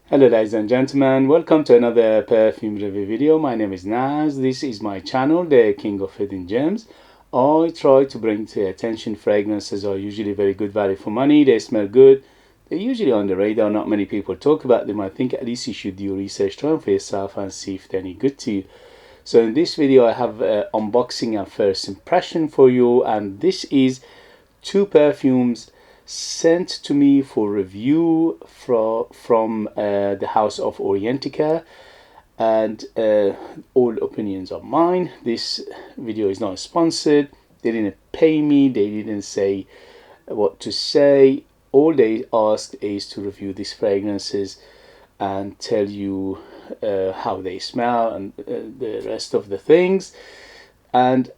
Hello ladies and gentlemen, welcome to another perfume review video. My name is Naz. This is my channel, the King of Hidden Gems. I try to bring to your attention fragrances are usually very good value for money. They smell good. They're usually on the radar. Not many people talk about them. I think at least you should do research, try them for yourself and see if they're any good to you. So in this video I have unboxing and first impression for you, and this is two perfumes sent to me for review from the house of Orientica, and all opinions are mine. This video is not sponsored. They didn't pay me. They didn't say what to say. All they asked is to review these fragrances and tell you how they smell and the rest of the things. And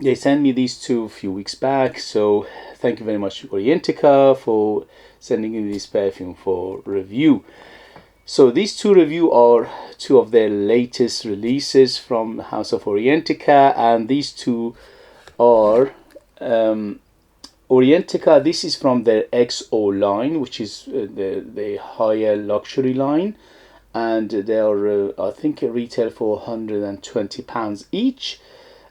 they sent me these two a few weeks back, so thank you very much Orientica for sending me this perfume for review. So these two review are two of their latest releases from House of Orientica, and these two are Orientica. This is from their XO line, which is the higher luxury line, and they are I think retail for £120 each,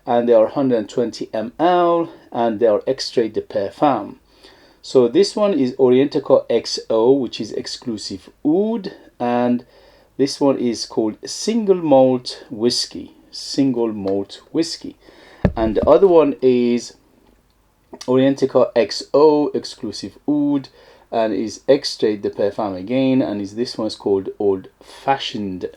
and they are 120 ml, and they are extrait de Perfume. So this one is Orientica XO, which is exclusive oud, and this one is called single malt whiskey, and the other one is Orientica XO exclusive oud, and is extrait de Perfume again, and this one's called Old Fashioned.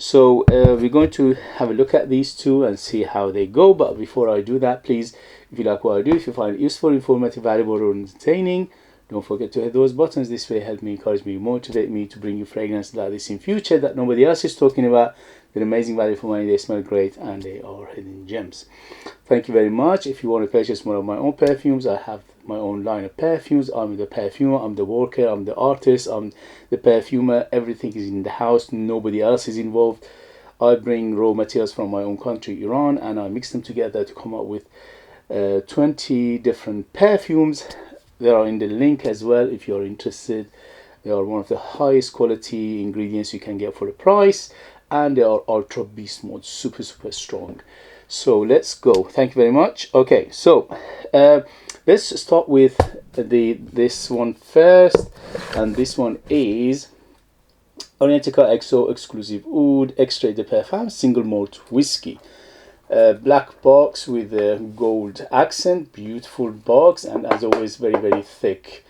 So we're going to have a look at these two and see how they go. But before I do that, please, if you like what I do, if you find it useful, informative, valuable, or entertaining, don't forget to hit those buttons. This way help me, encourage me, motivate me to bring you fragrances like this in future that nobody else is talking about. They're amazing value for money, they smell great, and they are hidden gems. Thank you very much. If you want to purchase one of my own perfumes, I have my own line of perfumes. I'm the perfumer, I'm the worker, I'm the artist, I'm the perfumer. Everything is in the house, nobody else is involved. I bring raw materials from my own country, Iran, and I mix them together to come up with 20 different perfumes. They are in the link as well if you're interested. They are one of the highest quality ingredients you can get for the price, and they are ultra beast mode, super strong. So let's go. Thank you very much. Okay, so let's start with this one first, and this one is Orientica XO exclusive oud extrait de Perfume single malt whiskey. Black box with a gold accent, beautiful box, and as always very thick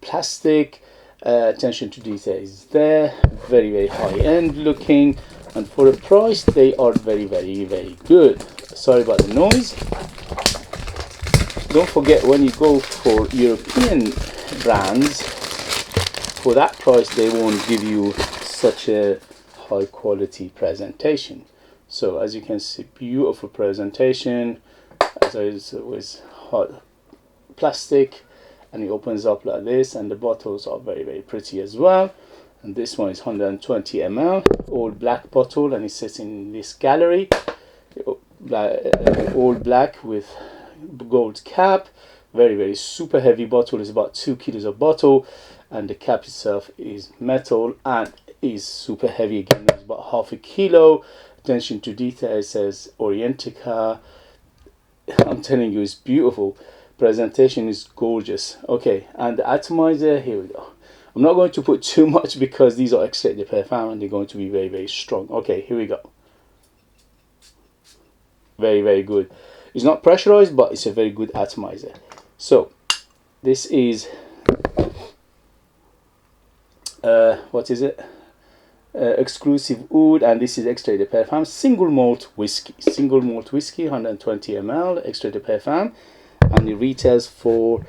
plastic. Attention to detail is there, very high end looking, and for the price they are very good. Sorry about the noise. Don't forget, when you go for European brands, for that price they won't give you such a high quality presentation. So as you can see, beautiful presentation, as always, hot plastic, and it opens up like this, and the bottles are very pretty as well. And this one is 120 ml, old black bottle, and it sits in this gallery, all black with gold cap. Very super heavy bottle. It's about 2 kilos of bottle, and the cap itself is metal and is super heavy again. It's about half a kilo. Attention to detail, it says Orientica. I'm telling you, it's beautiful. Presentation is gorgeous. Okay, and the atomizer, here we go. I'm not going to put too much because these are extrait de Perfume and they're going to be very strong. Okay, here we go. Very good. It's not pressurized, but it's a very good atomizer. So this is what is it? Exclusive oud, and this is extrait de Perfume single malt whiskey, 120 ml extrait de Perfume, and it retails for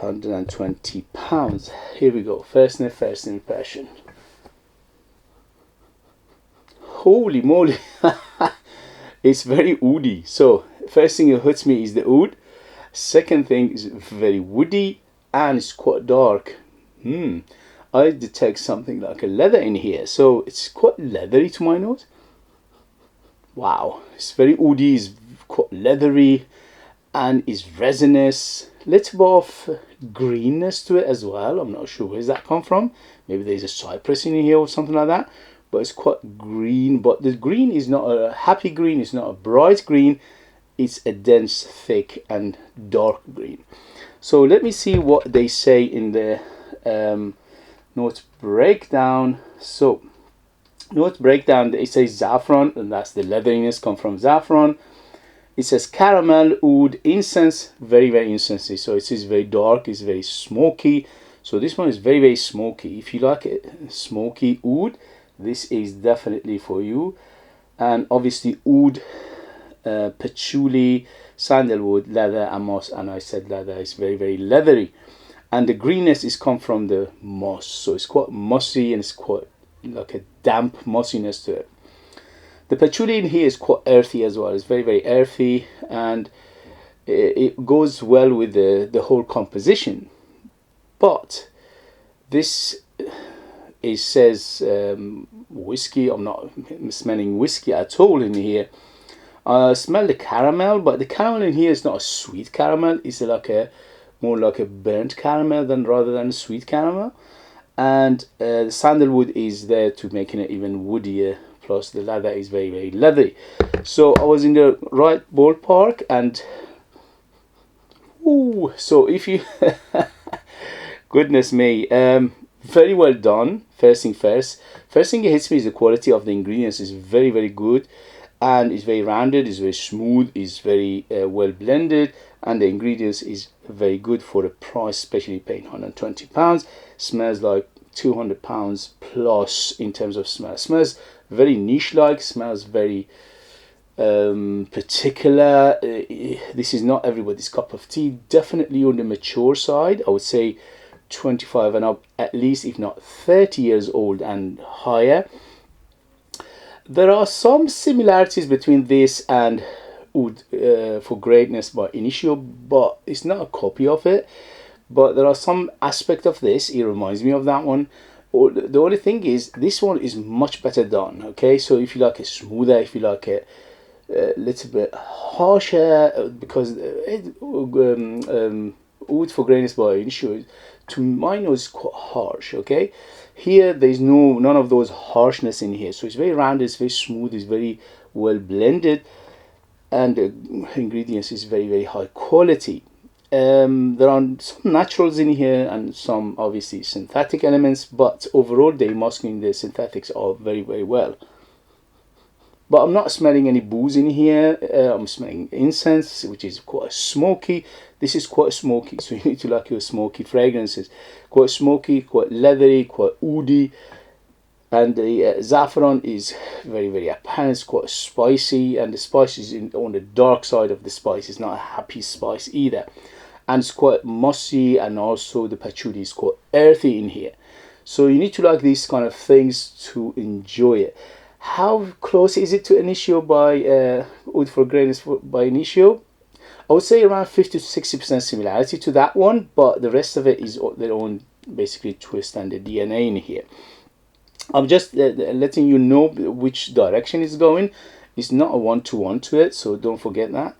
£120. Here we go. First impression. Holy moly. It's very oudy. So first thing that hits me is the oud. Second thing is very woody, and it's quite dark. I detect something like a leather in here, so it's quite leathery to my nose. Wow, it's very oudy, it's quite leathery, and is resinous, little bit of greenness to it as well. I'm not sure where that come from. Maybe there's a cypress in here or something like that, but it's quite green. But the green is not a happy green, it's not a bright green, it's a dense, thick and dark green. So let me see what they say in the note breakdown. So note breakdown, it says saffron, and that's the leatheriness come from saffron. It says caramel, oud, incense, very incensey. So it is very dark, it's very smoky. So this one is very smoky. If you like it smoky oud, this is definitely for you. And obviously oud, patchouli, sandalwood, leather and moss, and I said leather is very leathery. And the greenness is come from the moss, so it's quite mossy and it's quite like a damp mossiness to it. The patchouli in here is quite earthy as well. It's very earthy, and it goes well with the whole composition. But this says whiskey. I'm not smelling whiskey at all in here. I smell the caramel, but the caramel in here is not a sweet caramel. It's like more like a burnt caramel rather than a sweet caramel. And the sandalwood is there to making it even woodier. Plus the leather is very leathery. So I was in the right ballpark, and ooh, so if you goodness me, very well done. First thing it hits me is the quality of the ingredients is very good, and it's very rounded, it's very smooth, it's very well blended, and the ingredients is very good for the price, especially paying £120. Smells like £200 plus in terms of smell. Smells very niche like, smells very particular. This is not everybody's cup of tea. Definitely on the mature side, I would say 25 and up at least, if not 30 years old and higher. There are some similarities between this and Oud for Greatness by Initio, but it's not a copy of it. But there are some aspect of this, it reminds me of that one. The only thing is, this one is much better done. Okay, so if you like it smoother, if you like it a little bit harsher, because Oud for Greatness by Initio, to my nose, is quite harsh. Okay, here there's none of those harshness in here, so it's very rounded, it's very smooth, it's very well blended, and the ingredients is very high quality. There are some naturals in here and some obviously synthetic elements, but overall they're masking the synthetics are very well. But I'm not smelling any booze in here. I'm smelling incense, which is quite smoky. This is quite smoky, so you need to like your smoky fragrances. Quite smoky, quite leathery, quite oody. And the saffron is very apparent. It's quite spicy, and the spice is on the dark side of the spice. It's not a happy spice either. And it's quite mossy, and also the patchouli is quite earthy in here. So you need to like these kind of things to enjoy it. How close is it to Initio by Oud for Greatness by Initio? I would say around 50 to 60% similarity to that one, but the rest of it is their own basically twist and the DNA in here. I'm just letting you know which direction it's going. It's not a one-to-one to it, so don't forget that.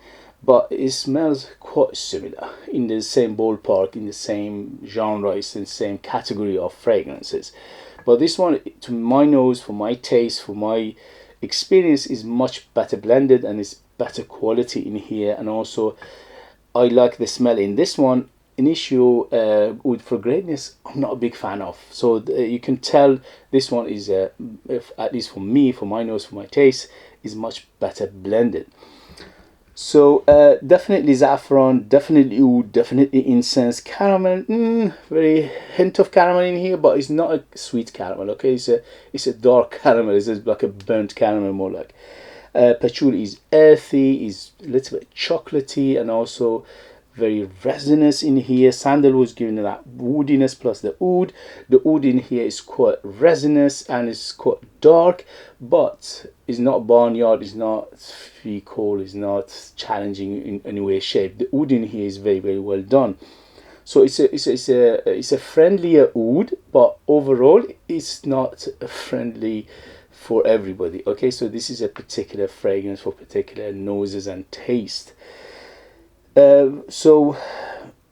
But it smells quite similar, in the same ballpark, in the same genre, it's in the same category of fragrances. But this one, to my nose, for my taste, for my experience, is much better blended and is better quality in here. And also, I like the smell in this one. Initio Oud for Greatness, I'm not a big fan of. So you can tell this one is, at least for me, for my nose, for my taste, is much better blended. So definitely saffron, definitely oud, definitely incense, caramel, very hint of caramel in here, but it's not a sweet caramel. Okay, it's a dark caramel. It's like a burnt caramel, more like. Patchouli is earthy, is a little bit chocolatey, and also very resinous in here. Sandalwood is giving that woodiness plus the oud. The oud in here is quite resinous and it's quite dark, but it's not barnyard, it's not fecal, it's not challenging in any way, shape. The oud in here is very well done. So it's a friendlier oud, but overall it's not friendly for everybody. Okay, so this is a particular fragrance for particular noses and taste. So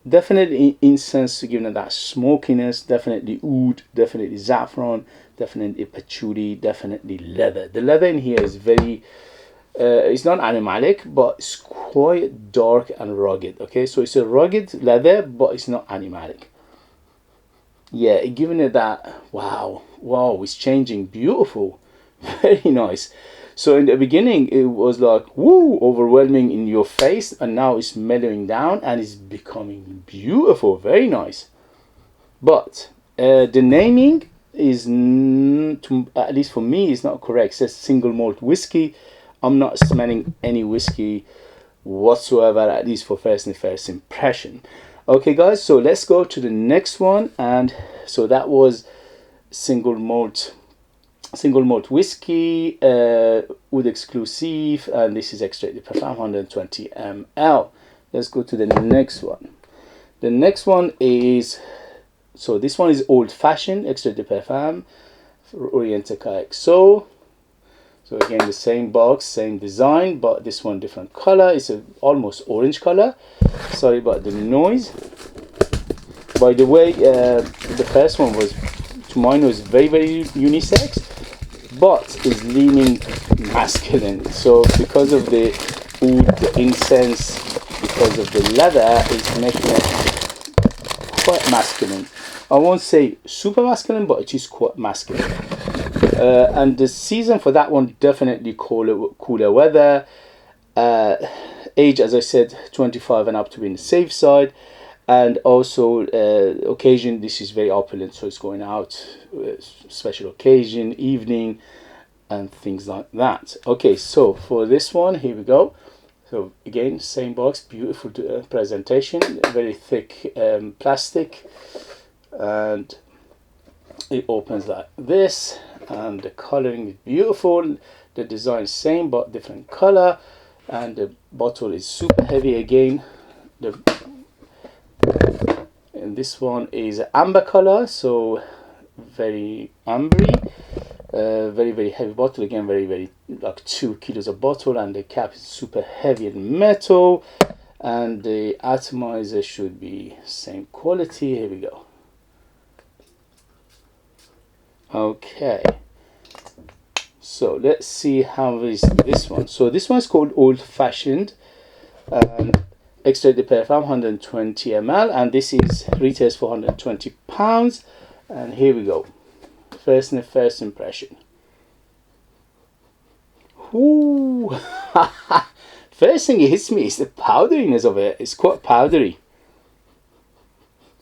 definitely incense, giving it that smokiness, definitely oud, definitely saffron, definitely patchouli, definitely leather. The leather in here is very it's not animalic, but it's quite dark and rugged. Okay, so it's a rugged leather, but it's not animalic. Yeah, giving it that wow, wow, it's changing, beautiful, very nice. So in the beginning it was like woo, overwhelming in your face, and now it's mellowing down and it's becoming beautiful, very nice. But the naming is at least for me is not correct. It says single malt whiskey. I'm not smelling any whiskey whatsoever, at least for first impression. Okay guys, so let's go to the next one. And so that was single malt whiskey, Oud exclusive, and this is extrait de parfum 120 ml. Let's go to the next one. The next one is, so this one is old fashioned extrait de parfum Orientica XO. So again, the same box, same design, but this one different color. It's a almost orange color. Sorry about the noise. By the way, the first one was, to my nose, very unisex, but is leaning masculine. So because of the oud, the incense, because of the leather, is making it quite masculine. I won't say super masculine, but it is quite masculine. And the season for that one, definitely cooler weather. Age, as I said, 25 and up to be in the safe side. And also occasion, this is very opulent, so it's going out, special occasion, evening, and things like that. Okay, so for this one, here we go. So again, same box, beautiful presentation, very thick plastic, and it opens like this, and the coloring is beautiful. The design is same but different color, and the bottle is super heavy again. And this one is amber color, so very ambery, very heavy bottle again, very like 2 kilos of bottle, and the cap is super heavy in metal, and the atomizer should be same quality. Here we go. Okay, so let's see how is this one. So this one is called Old Fashioned, and extrait de parfum 120 ml, and this is retails for £120. And here we go. First impression. Ooh. First thing it hits me is the powderiness of it. It's quite powdery,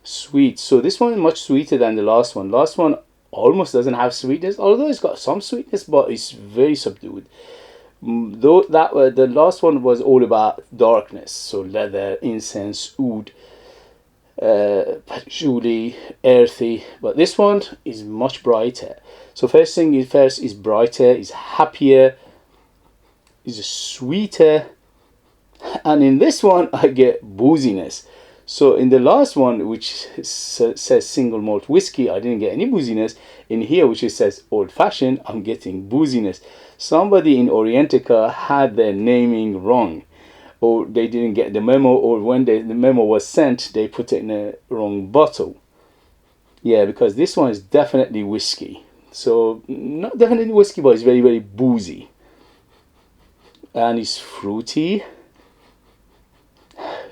sweet. So this one is much sweeter than the last one. Last one almost doesn't have sweetness, although it's got some sweetness, but it's very subdued. Though the last one was all about darkness, so leather, incense, oud, patchouli, earthy, but this one is much brighter. So first thing first is brighter, is happier, is sweeter, and in this one I get booziness. So in the last one, which says single malt whiskey, I didn't get any booziness. In here, which it says old fashioned, I'm getting booziness. Somebody in Orientica had their naming wrong, or they didn't get the memo, or when the memo was sent, they put it in a wrong bottle. Yeah, because this one is definitely whiskey. So not definitely whiskey, but it's very boozy, and it's fruity,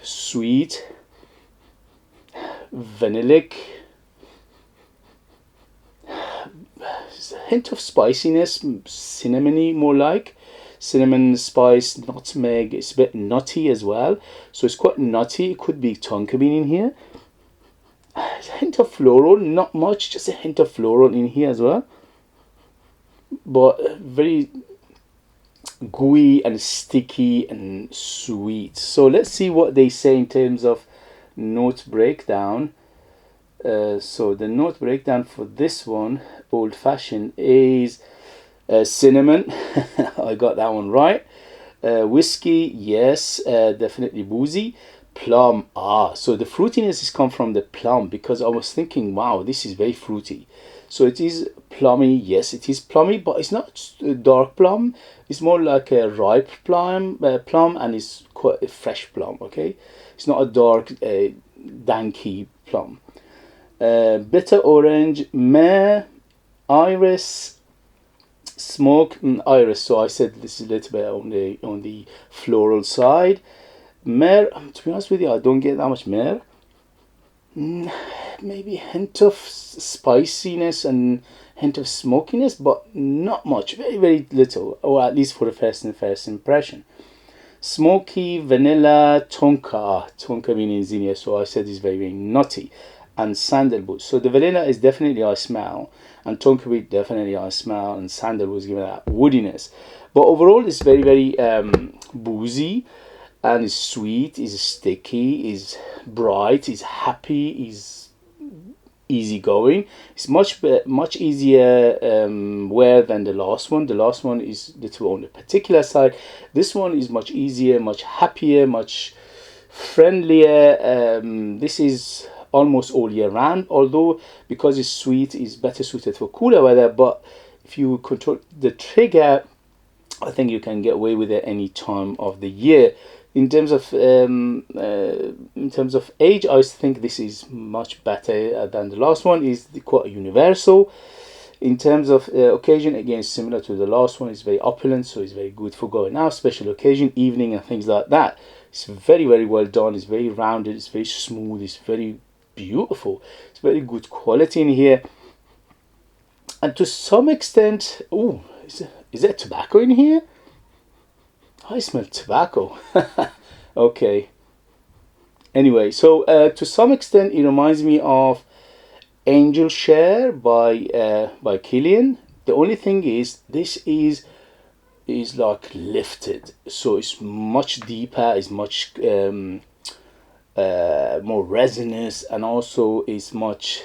sweet, vanillic, a hint of spiciness, cinnamony, more like cinnamon, spice, nutmeg. It's a bit nutty as well, so it's quite nutty. It could be tonka bean in here. A hint of floral, not much, just a hint of floral in here as well, but very gooey and sticky and sweet. So let's see what they say in terms of note breakdown. So the note breakdown for this one, old fashioned, is cinnamon. I got that one right. Whiskey, yes, definitely boozy. Plum, so the fruitiness is come from the plum, because I was thinking, wow, this is very fruity. So it is plummy, yes, it is plummy, but it's not dark plum. It's more like a ripe plum, and it's quite a fresh plum. Okay, it's not a dark danky plum. Bitter orange, myrrh, iris, smoke, iris. So I said this is a little bit on the floral side. Myrrh, to be honest with you, I don't get that much myrrh. Maybe a hint of spiciness and hint of smokiness, but not much. Very, very little, or at least for the first impression. Smoky, vanilla, tonka. Tonka meaning zinnia, so I said it's very, very nutty. And sandalwood. So the vanilla is definitely I smell, and tonka bean definitely I smell, and sandalwood is giving that woodiness. But overall, it's very, very boozy, and it's sweet, is sticky, is bright, is happy, is easygoing. It's much easier wear than the last one. The last one is little on the particular side. This one is much easier, much happier, much friendlier. This is almost all year round, although because it's sweet, is better suited for cooler weather. But if you control the trigger, I think you can get away with it any time of the year. In terms of age, I think this is much better than the last one. Is quite universal. In terms of occasion, again, similar to the last one. It's very opulent, so it's very good for going out, special occasion, evening, and things like that. It's very, very well done. It's very rounded. It's very smooth. It's very beautiful. It's very good quality in here. And to some extent, oh, is there tobacco in here? I smell tobacco. Okay. Anyway, so to some extent, it reminds me of Angel Share by Killian. The only thing is, this is like lifted, so it's much deeper. It's much more resinous, and also it's much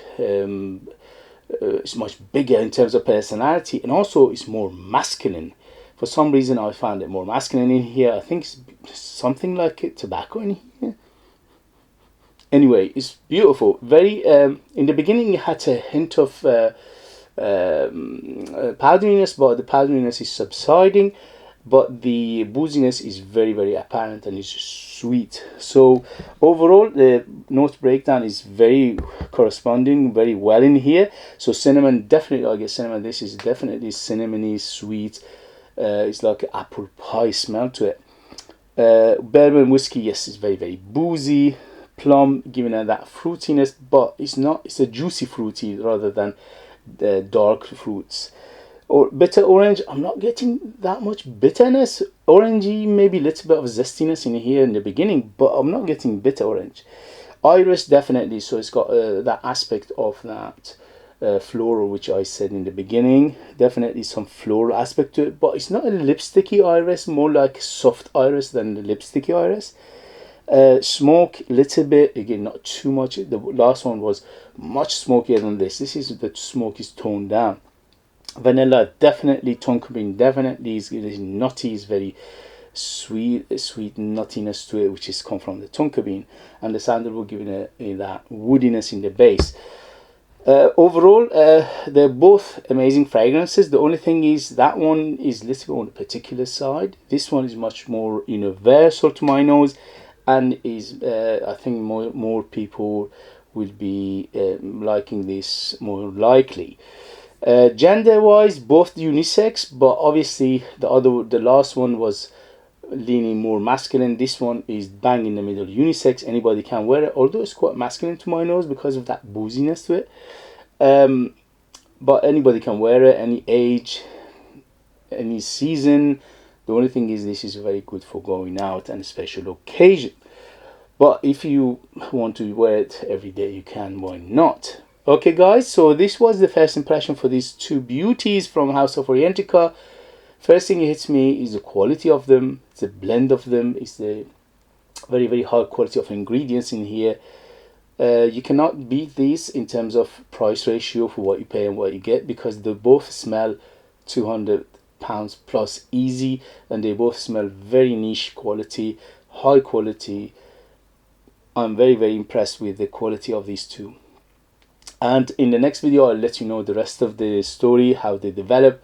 bigger in terms of personality, and also it's more masculine. For some reason, I found it more masculine in here. I think it's something like tobacco in here. Anyway, it's beautiful. Very in the beginning, it had a hint of powderiness, but the powderiness is subsiding. But the booziness is very, very apparent, and it's sweet. So overall, the note breakdown is very corresponding, very well in here. So cinnamon, definitely I get cinnamon. This is definitely cinnamony, sweet. It's like an apple pie smell to it. Bourbon whiskey, yes, it's very, very boozy. Plum, giving it that fruitiness, but it's not. It's a juicy fruity rather than the dark fruits. Or bitter orange, I'm not getting that much bitterness. Orangey, maybe a little bit of zestiness in here in the beginning, but I'm not getting bitter orange. Iris, definitely, so it's got that aspect of that floral, which I said in the beginning. Definitely some floral aspect to it, but it's not a lipsticky iris, more like soft iris than the lipsticky iris. Smoke, little bit, again, not too much. The last one was much smokier than this. This is, the smoke is toned down. Vanilla, definitely. Tonka bean, definitely is nutty, is very sweet nuttiness to it, which is come from the tonka bean, and the sandalwood giving it that woodiness in the base. Overall, they're both amazing fragrances. The only thing is that one is a little bit on the particular side. This one is much more universal to my nose, and is I think more people will be liking this more likely. Gender wise, both unisex, but obviously the last one was leaning more masculine. This one is bang in the middle, unisex. Anybody can wear it, although it's quite masculine to my nose because of that booziness to it. But anybody can wear it, any age, any season. The only thing is, this is very good for going out and a special occasion. But if you want to wear it every day, you can. Why not? Okay, guys, so this was the first impression for these two beauties from House of Orientica. First thing that hits me is the quality of them. It's a blend of them. It's the very, very high quality of ingredients in here. You cannot beat these in terms of price ratio for what you pay and what you get, because they both smell £200 plus easy, and they both smell very niche quality, high quality. I'm very, very impressed with the quality of these two. And in the next video, I'll let you know the rest of the story, how they develop,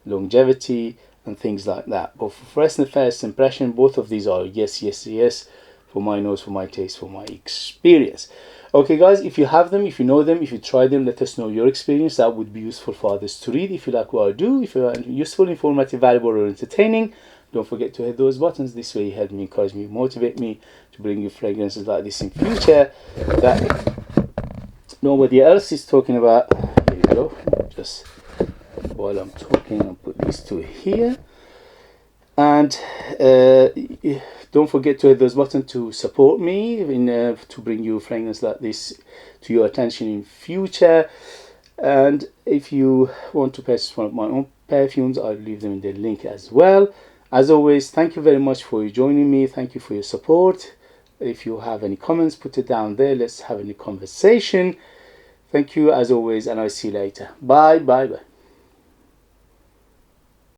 longevity, and things like that. But for first impression, both of these are yes, yes, yes, for my nose, for my taste, for my experience. Okay guys, if you have them, if you know them, if you try them, let us know your experience. That would be useful for others to read. If you like what I do, if you are useful, informative, valuable, or entertaining, don't forget to hit those buttons. This way you help me, encourage me, motivate me to bring you fragrances like this in future that nobody else is talking about. There you go. Just while I'm talking, I'll put these two here. And don't forget to hit those buttons to support me to bring you fragrance like this to your attention in future. And if you want to purchase one of my own perfumes, I'll leave them in the link as well. As always, thank you very much for joining me. Thank you for your support. If you have any comments, put it down there. Let's have a conversation. Thank you as always, and I'll see you later. Bye, bye, bye.